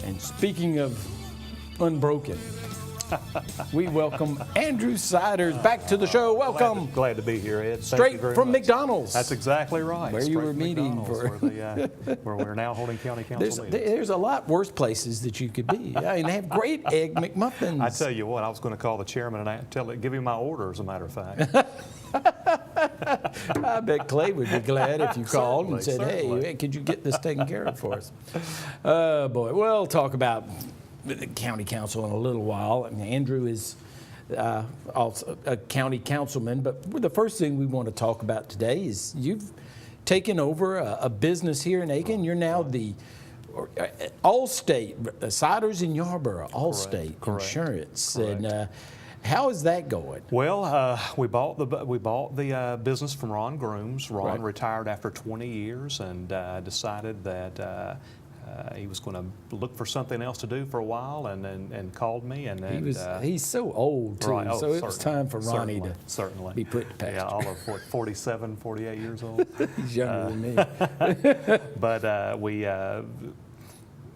And speaking of unbroken, we welcome Andrew Siders back to the show. Welcome. Glad to be here, Ed. Straight from McDonald's. That's exactly right. Where you were meeting for. Where we're now holding county council meetings. There's a lot worse places that you could be. I mean, they have great egg McMuffins. I tell you what, I was going to call the chairman and give him my order, as a matter of fact. I bet Clay would be glad if you called and said, certainly. hey, could you get this taken care of for us? Oh, boy. We'll talk about the county council in a little while. And Andrew is also a county councilman. But the first thing we want to talk about today is you've taken over a business here in Aiken. You're now the Allstate, Siders in Yarborough, Allstate Insurance. Correct. And how is that going? Well, we bought the business from Ron Grooms. Ron Right. retired after 20 years and decided that he was going to look for something else to do for a while, and called me. And He's so old too, right, so it was time for Ronnie certainly to be put to pasture. Yeah, all of 47, 48 years old. He's younger than me. But we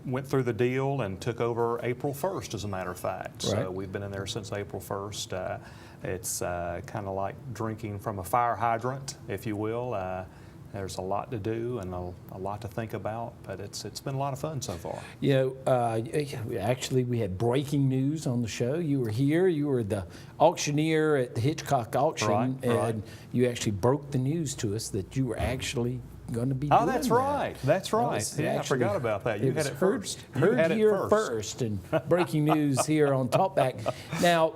went through the deal and took over April 1st, as a matter of fact. Right. So we've been in there since April 1st. It's kind of like drinking from a fire hydrant, if you will. There's a lot to do and a lot to think about, but it's been a lot of fun so far. You know, actually, we had breaking news on the show. You were here. You were the auctioneer at the Hitchcock auction, Right, and right. you actually broke the news to us that you were actually going to be Oh, doing that's that. right. That's right. was Yeah, I actually- forgot about that. You had it first. You Heard had it here first, and breaking news here on TalkBack. Now,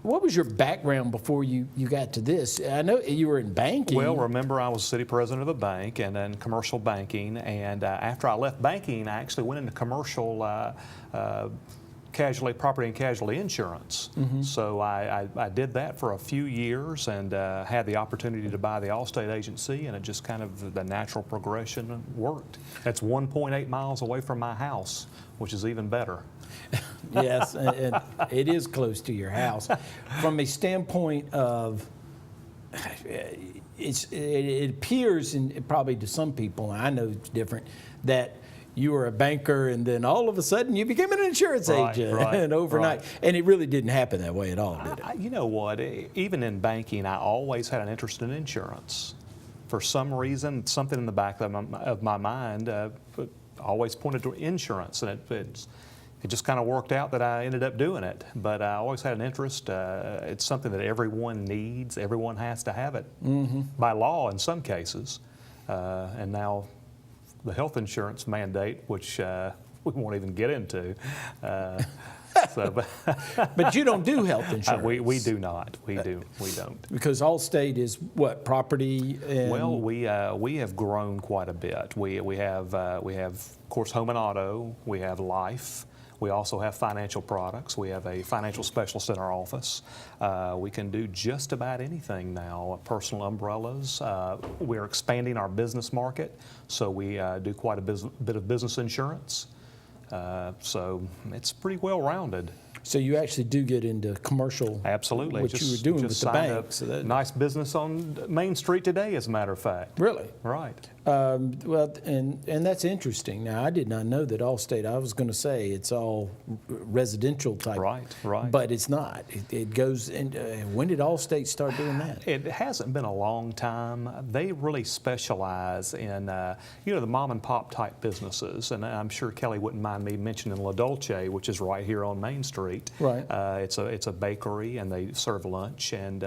what was your background before you got to this? I know you were in banking. Well, remember, I was city president of a bank and then commercial banking. And after I left banking, I actually went into commercial property and casualty insurance. Mm-hmm. So I did that for a few years and had the opportunity to buy the Allstate agency, and it just kind of the natural progression worked. That's 1.8 miles away from my house, which is even better. Yes, and it is close to your house. From a standpoint of, it appears, and probably to some people, and I know it's different, that you were a banker and then all of a sudden you became an insurance agent and overnight. Right. And it really didn't happen that way at all, did it? You know what? Even in banking, I always had an interest in insurance. For some reason, something in the back of my mind always pointed to insurance, and it just kind of worked out that I ended up doing it. But I always had an interest. It's something that everyone needs. Everyone has to have it by law in some cases. And now the health insurance mandate, which we won't even get into. But you don't do health insurance. We do not. We don't. Because Allstate is what, property? And Well, we have grown quite a bit. We have of course, home and auto. We have life. We also have financial products. We have a financial specialist in our office. We can do just about anything now. Personal umbrellas. We're expanding our business market, so we do quite a bit of business insurance. So it's pretty well rounded. So you actually do get into commercial. Absolutely. What you were doing with the bank. So nice business on Main Street today, as a matter of fact. Really? Right. Well, and that's interesting. Now, I did not know that Allstate, I was going to say it's all residential type. Right. But it's not. It goes in. When did Allstate start doing that? It hasn't been a long time. They really specialize in, the mom and pop type businesses. And I'm sure Kelly wouldn't mind me mentioning La Dolce, which is right here on Main Street. Right. It's a bakery, and they serve lunch. And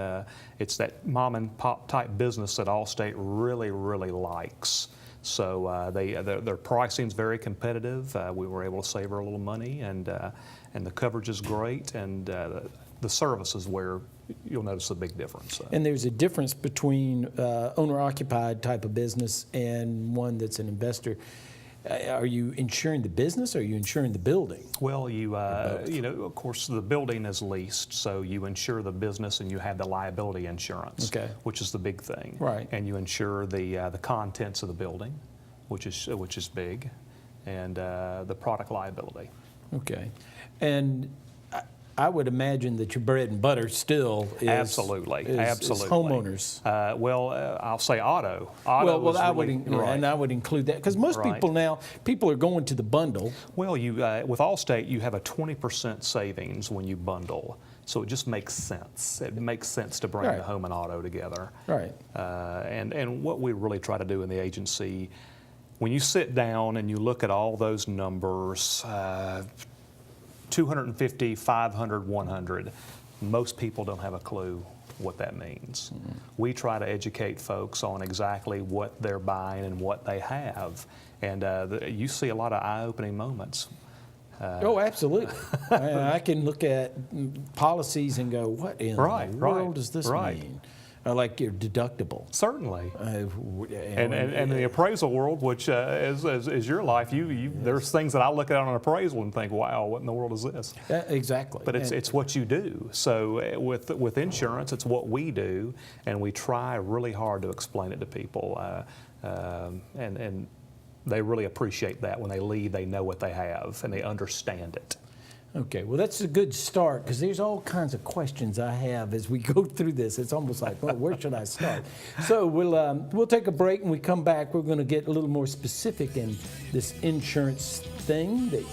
it's that mom and pop type business that Allstate really, really likes. So their pricing is very competitive. We were able to save her a little money, and the coverage is great, and the service is where you'll notice a big difference. And there's a difference between owner-occupied type of business and one that's an investor. Are you insuring the business, or are you insuring the building? Well, of course, the building is leased, so you insure the business and you have the liability insurance, which is the big thing. Right. And you insure the contents of the building, which is big, and the product liability. Okay. And I would imagine that your bread and butter still is Absolutely. is homeowners. I'll say auto. Well, I would, right. and I would include that because most Right. people are going to the bundle. Well, you with Allstate, you have a 20% savings when you bundle, so it just makes sense. It makes sense to bring Right. the home and auto together. Right. And what we really try to do in the agency, when you sit down and you look at all those numbers, 250, 500, 100, most people don't have a clue what that means. Mm-hmm. We try to educate folks on exactly what they're buying and what they have. And you see a lot of eye-opening moments. Oh, absolutely. I can look at policies and go, what in Right, the right, world does this right. mean? Like your deductible. Certainly. And And the appraisal world, which is your life, there's things that I look at on an appraisal and think, wow, what in the world is this? Exactly. But it's what you do. So with insurance, it's what we do, and we try really hard to explain it to people, and they really appreciate that. When they leave, they know what they have and they understand it. Okay, well, that's a good start because there's all kinds of questions I have as we go through this. It's almost like, well, where should I start? So we'll take a break, and we come back. We're going to get a little more specific in this insurance thing that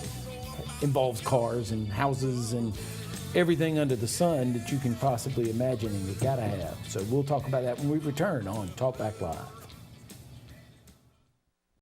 involves cars and houses and everything under the sun that you can possibly imagine and you got to have. So we'll talk about that when we return on TalkBack Live.